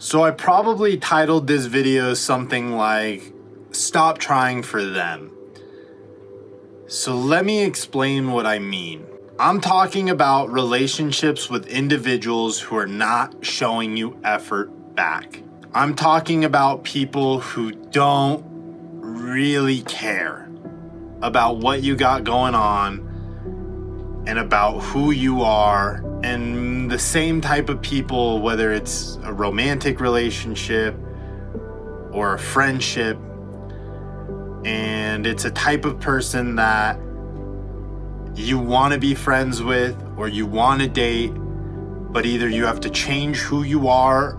So I probably titled this video something like, "Stop trying for them." So let me explain what I mean. I'm talking about relationships with individuals who are not showing you effort back. I'm talking about people who don't really care about what you got going on and about who you are, and the same type of people, whether it's a romantic relationship or a friendship, and it's a type of person that you want to be friends with or you want to date, but either you have to change who you are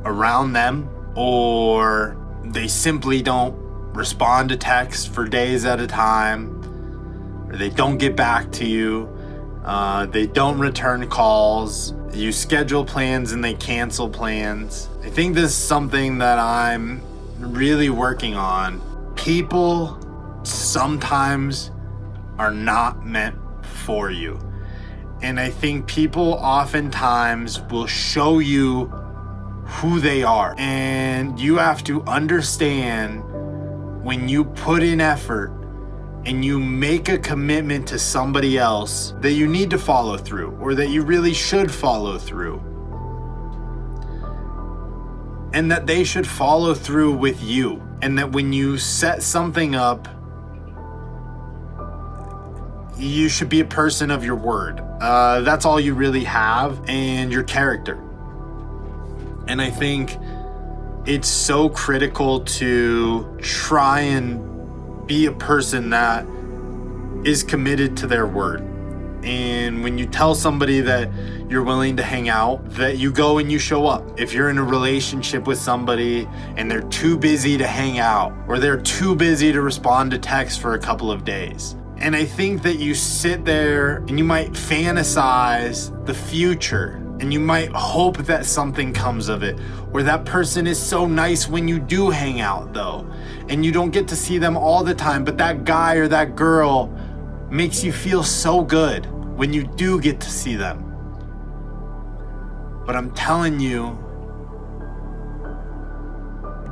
around them, or they simply don't respond to texts for days at a time, or they don't get back to you, they don't return calls, you schedule plans and they cancel plans. I think this is something that I'm really working on. People sometimes are not meant for you. And I think people oftentimes will show you who they are. And you have to understand, when you put in effort and you make a commitment to somebody else, that you need to follow through, or that you really should follow through. And that they should follow through with you. And that when you set something up, you should be a person of your word. That's all you really have, and your character. And I think it's so critical to try and be a person that is committed to their word. And when you tell somebody that you're willing to hang out, that you go and you show up. If you're in a relationship with somebody and they're too busy to hang out, or they're too busy to respond to texts for a couple of days. And I think that you sit there and you might fantasize the future, and you might hope that something comes of it, or that person is so nice when you do hang out though, and you don't get to see them all the time, but that guy or that girl makes you feel so good when you do get to see them. But I'm telling you,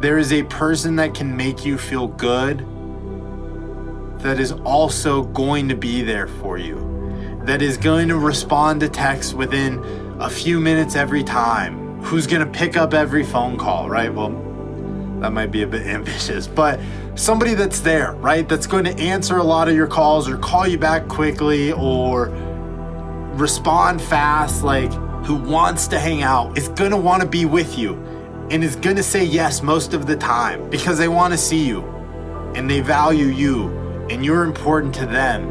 there is a person that can make you feel good that is also going to be there for you, that is going to respond to texts within a few minutes every time, who's going to pick up every phone call, right? Well, that might be a bit ambitious, but somebody that's there, right? That's going to answer a lot of your calls, or call you back quickly, or respond fast, like who wants to hang out, is going to want to be with you, and is going to say yes most of the time because they want to see you and they value you, and you're important to them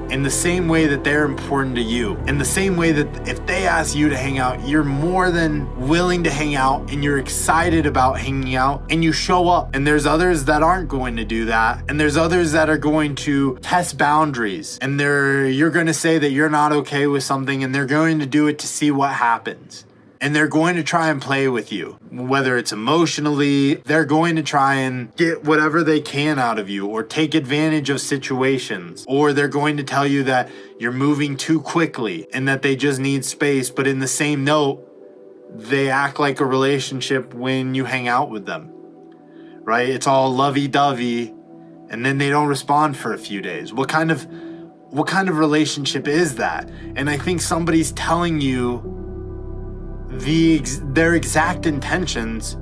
in the same way that they're important to you. In the same way that if they ask you to hang out, you're more than willing to hang out, and you're excited about hanging out, and you show up. And there's others that aren't going to do that. And there's others that are going to test boundaries, and you're going to say that you're not okay with something, and they're going to do it to see what happens. And they're going to try and play with you, whether it's emotionally. They're going to try and get whatever they can out of you, or take advantage of situations, or they're going to tell you that you're moving too quickly and that they just need space. But in the same note, they act like a relationship when you hang out with them, right? It's all lovey-dovey, and then they don't respond for a few days. What kind of relationship is that? And I think somebody's telling you their exact intentions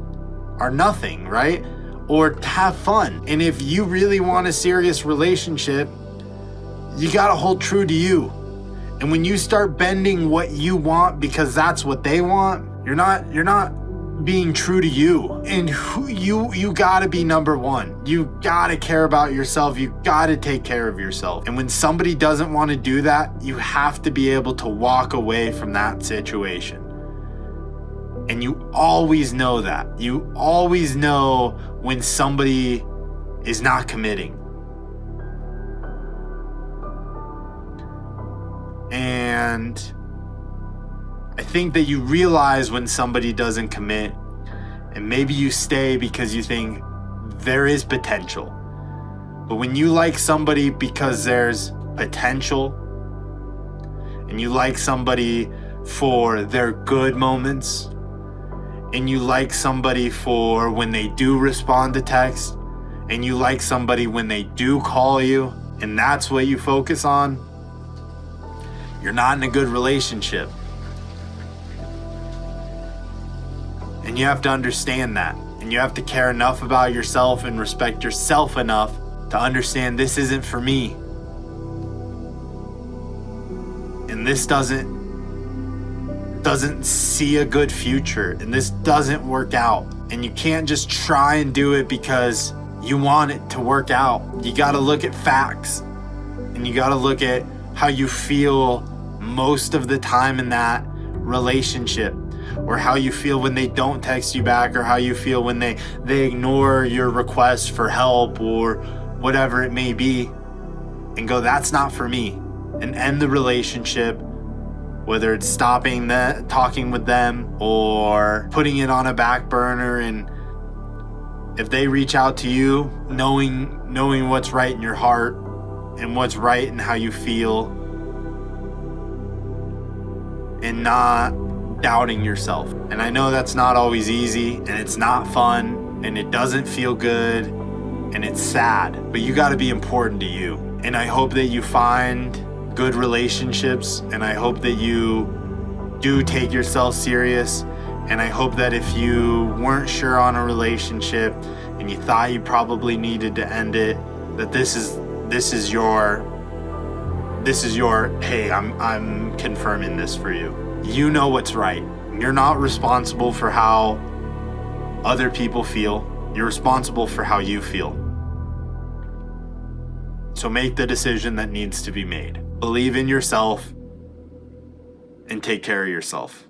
are nothing, right? Or to have fun. And if you really want a serious relationship, you gotta hold true to you. And when you start bending what you want because that's what they want, you're not being true to you. And you gotta be number one. You gotta care about yourself. You gotta take care of yourself. And when somebody doesn't want to do that, you have to be able to walk away from that situation. And you always know that. You always know when somebody is not committing. And I think that you realize when somebody doesn't commit, and maybe you stay because you think there is potential. But when you like somebody because there's potential, and you like somebody for their good moments, and you like somebody for when they do respond to text, and you like somebody when they do call you, and that's what you focus on, you're not in a good relationship. And you have to understand that. And you have to care enough about yourself and respect yourself enough to understand this isn't for me. And this doesn't see a good future, and this doesn't work out. And you can't just try and do it because you want it to work out. You got to look at facts, and you got to look at how you feel most of the time in that relationship, or how you feel when they don't text you back, or how you feel when they ignore your request for help or whatever it may be, and go, that's not for me, and end the relationship. Whether it's stopping talking with them or putting it on a back burner, and if they reach out to you, knowing what's right in your heart and what's right in how you feel, and not doubting yourself. And I know that's not always easy, and it's not fun, and it doesn't feel good, and it's sad, but you got to be important to you. And I hope that you find good relationships, and I hope that you do take yourself serious, and I hope that if you weren't sure on a relationship and you thought you probably needed to end it, that this is your hey, I'm confirming this for you. You know what's right. You're not responsible for how other people feel. You're responsible for how you feel. So make the decision that needs to be made. Believe in yourself and take care of yourself.